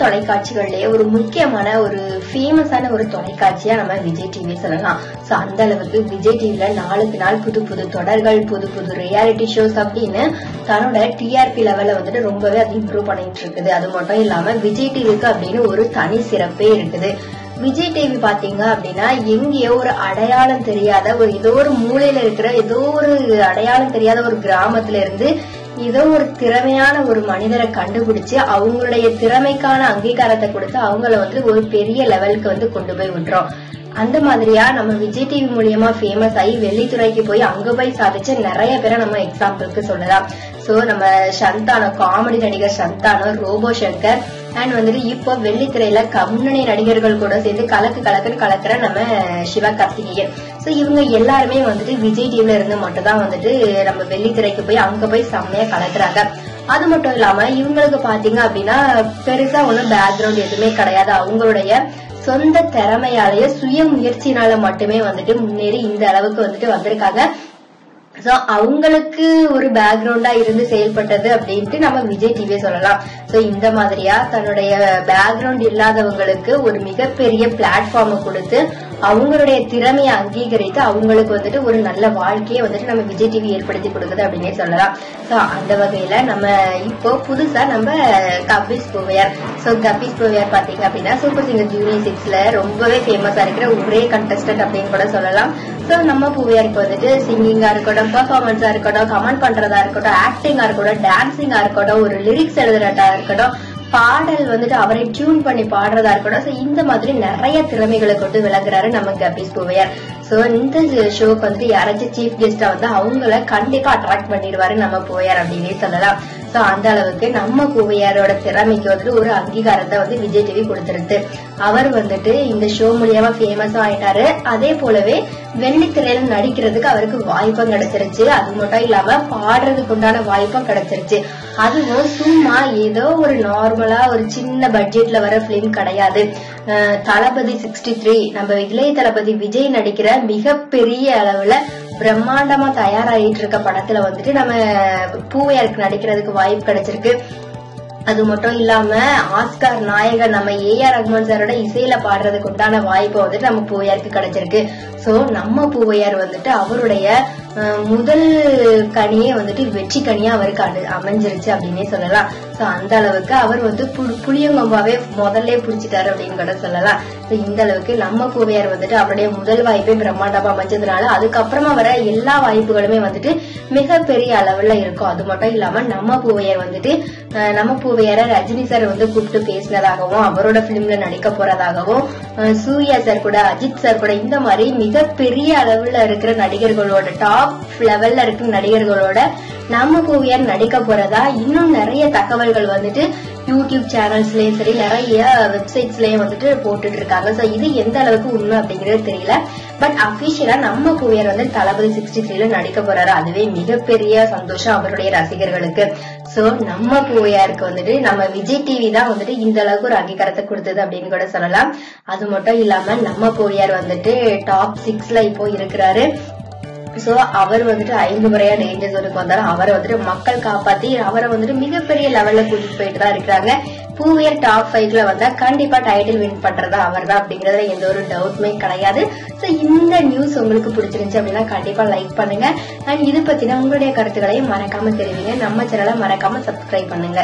தொலைக்காட்சிகள்லயே ஒரு முக்கியமான ஒரு ஃபேமஸான ஒரு தொலைக்காட்சியா நம்ம விஜய் டிவி சொல்லலாம். சோ அந்த அளவுக்கு விஜய் டிவில நாளுக்கு நாள் புது புது தொடர்கள், புது புது ரியாலிட்டி ஷோஸ் அப்படின்னு தன்னோட டிஆர்பி லெவல்ல வந்துட்டு ரொம்பவே அது இம்ப்ரூவ் பண்ணிட்டு இருக்குது. அது மட்டும் இல்லாம விஜய் டிவிக்கு அப்படின்னு ஒரு தனி சிறப்பே இருக்குது. விஜய் டிவி பாத்தீங்க அப்படின்னா எங்கேயோ ஒரு அடையாளம் தெரியாத ஒரு ஏதோ ஒரு மூலையில இருக்கிற ஏதோ ஒரு அடையாளம் தெரியாத ஒரு கிராமத்துல இருந்து ஏதோ ஒரு திறமையான ஒரு மனிதரை கண்டுபிடிச்சு அவங்களுடைய திறமைக்கான அங்கீகாரத்தை கொடுத்து அவங்கள வந்து ஒரு பெரிய லெவலுக்கு வந்து கொண்டு போய் விட்டுறோம். அந்த மாதிரியா நம்ம விஜய் டிவி மூலியமா ஃபேமஸ் ஆகி வெள்ளித்துறைக்கு போய் அங்க போய் சாதிச்ச நிறைய பேரை நம்ம எக்ஸாம்பிளுக்கு சொல்லலாம். சோ நம்ம சந்தானம், காமெடி நடிகர் சந்தானம், ரோபோ சங்கர் அண்ட் வந்துட்டு இப்போ வெள்ளித்திரையில முன்னணி நடிகர்கள் கூட சேர்ந்து கலக்குன்னு கலக்குற நம்ம சிவகார்த்திகேயன். சோ இவங்க எல்லாருமே வந்துட்டு விஜய் டிவில இருந்து மட்டும் தான் வந்துட்டு நம்ம வெள்ளித்திரைக்கு போய் அங்க போய் செம்மையா கலக்குறாங்க. அது மட்டும் இல்லாம இவங்களுக்கு பாத்தீங்க அப்படின்னா பெருசா ஒன்னும் பேக்ரவுண்ட் எதுவுமே கிடையாது. அவங்களுடைய சொந்த திறமையாலேயே சுய முயற்சினால மட்டுமே வந்துட்டு முன்னேறி இந்த அளவுக்கு வந்துட்டு வந்திருக்காங்க. சோ அவங்களுக்கு ஒரு பேக்ரவுண்டா இருந்து செயல்பட்டது அப்படின்ட்டு நம்ம விஜய் டிவியை சொல்லலாம். சோ இந்த மாதிரியா தன்னுடைய பேக்ரவுண்ட் இல்லாதவங்களுக்கு ஒரு மிகப்பெரிய பிளாட்ஃபார்மை கொடுத்து அவங்களுடைய திறமையை அங்கீகரித்து அவங்களுக்கு வந்துட்டு ஒரு நல்ல வாழ்க்கையை வந்துட்டு நம்ம விஜய் டிவி ஏற்படுத்தி கொடுக்குது அப்படின்னே சொல்லலாம். சோ அந்த வகையில நம்ம இப்போ புதுசா நம்ம கபிஸ் பூவையார். சோ கபிஸ் பூவையார் பாத்தீங்க அப்படின்னா சூப்பர் சிங்கர் ஜூனியர் 6ல ரொம்பவே ஃபேமஸா இருக்கிற ஒரே கண்டஸ்டன்ட் அப்படின்னு கூட சொல்லலாம். சோ நம்ம பூவையாருக்கு வந்துட்டு சிங்கிங்கா இருக்கட்டும், பெர்ஃபார்மன்ஸா இருக்கட்டும், கமெண்ட் பண்றதா இருக்கட்டும், ஆக்டிங்கா இருக்கட்டும், டான்சிங்கா இருக்கட்டும், ஒரு லிரிக்ஸ் எழுதுறதா இருக்கட்டும், பாடல் வந்துட்டு அவரை டியூன் பண்ணி பாடுறதா இருக்கட்டும். சோ இந்த மாதிரி நிறைய திறமைகளை கொண்டு விளங்குறாரு நம்ம கபிஸ் பூவையார். சோ இந்த ஷோக்கு வந்துட்டு யாராச்சும் சீஃப் கெஸ்டா வந்து அவங்கள கண்டிப்பா அட்ராக்ட் பண்ணிடுவாரு நம்ம பூவையார் அப்படின்னே சொல்லலாம். சோ அந்த அளவுக்கு நம்ம பூவையாரோட திறமைக்கு வந்துட்டு ஒரு அங்கீகாரத்தை வந்து விஜய் டிவி கொடுத்துருது. அவர் வந்துட்டு இந்த ஷோ மூலியமா ஃபேமஸா ஆயிட்டாரு. அதே போலவே வெள்ளித்திரையில நடிக்கிறதுக்கு அவருக்கு வாய்ப்பும் கிடைச்சிருச்சு. அது மட்டும் இல்லாம பாடுறதுக்கு உண்டான வாய்ப்பும் கிடைச்சிருச்சு. அதுவும் சும்மா ஏதோ ஒரு நார்மலா ஒரு சின்ன பட்ஜெட்ல வர பிலிம் கிடையாது. தளபதி 63 நம்ம இளைய தளபதி விஜய் நடிக்கிற மிகப்பெரிய அளவுல பிரம்மாண்டமா தயாராகிட்டு இருக்க படத்துல வந்துட்டு நம்ம பூவையாருக்கு நடிக்கிறதுக்கு வாய்ப்பு கிடைச்சிருக்கு. அது மட்டும் இல்லாம ஆஸ்கார் நாயகர் நம்ம ஏஆர் ரஹ்மான் சாரோட இசையில பாடுறதுக்கு உண்டான வாய்ப்பு வந்துட்டு நம்ம பூவையாருக்கு கிடைச்சிருக்கு. சோ நம்ம பூவையார் வந்துட்டு அவருடைய முதல் கனியே வந்துட்டு வெற்றி கனியா அவருக்கு அமைஞ்சிருச்சு அப்படின்னே சொல்லலாம். சோ அந்த அளவுக்கு அவர் வந்து புளியங்கொம்பாவே முதல்ல புடிச்சிட்டாரு அப்படின்னு கூட சொல்லலாம். இந்த அளவுக்கு நம்ம பூவையார் வந்துட்டு அவருடைய முதல் வாய்ப்பே பிரம்மாண்டமா அமைஞ்சதுனால அதுக்கப்புறமா வர எல்லா வாய்ப்புகளுமே வந்துட்டு மிகப்பெரிய அளவுல இருக்கும். அது மட்டும் இல்லாம நம்ம பூவையார் வந்துட்டு நம்ம பூவையார ரஜினி சார் வந்து கூப்பிட்டு பேசினதாகவும் அவரோட பிலிம்ல நடிக்க போறதாகவும் சூர்யா சார் கூட அஜித் சார் கூட இந்த மாதிரி மிகப்பெரிய அளவுல இருக்கிற நடிகர்களோட டாப் லெவல்ல இருக்கிற நடிகர்களோட நம்ம பூவையார் நடிக்க போறதா இன்னும் நிறைய தகவல்கள் வந்துட்டு யூடியூப் சேனல்ஸ்லயும் சரி நிறைய வெப்சைட்ஸ்லயும் வந்துட்டு போட்டுட்டு இருக்காங்க. சோ இது எந்த அளவுக்கு உண்மை அப்படிங்கறது தெரியல. பட் அபிஷியலா நம்ம பூவையார் வந்து தளபதி 63ல நடிக்க போறாரு. அதுவே மிகப்பெரிய சந்தோஷம் அவருடைய ரசிகர்களுக்கு. சோ நம்ம பூவையாருக்கு வந்துட்டு நம்ம விஜய் டிவி தான் வந்துட்டு இந்த அளவுக்கு ஒரு அங்கீகாரத்தை கொடுத்தது அப்படின்னு கூட சொல்லலாம். அது மட்டும் இல்லாம நம்ம பூவையார் வந்துட்டு டாப் 6ல இப்போ இருக்கிறாரு. சோ அவர் வந்துட்டு 5 முறையா டேஞ்சர் ஜோனுக்கு வந்தாலும் அவரை வந்துட்டு மக்கள் காப்பாத்தி அவரை வந்துட்டு மிகப்பெரிய லெவல்ல கூட்டிட்டு போயிட்டு தான் இருக்காங்க. பூவையார் டாப் 5ல வந்தா கண்டிப்பா டைட்டில் வின் பண்றதா அவர் தான் அப்படிங்கறதுல எந்த ஒரு டவுட்மே கிடையாது. சோ இந்த நியூஸ் உங்களுக்கு பிடிச்சிருந்துச்சு அப்படின்னா கண்டிப்பா லைக் பண்ணுங்க. அண்ட் இது பத்தின உங்களுடைய கருத்துக்களையும் மறக்காம தெரிவிங்க. நம்ம சேனலை மறக்காம சப்ஸ்கிரைப் பண்ணுங்க.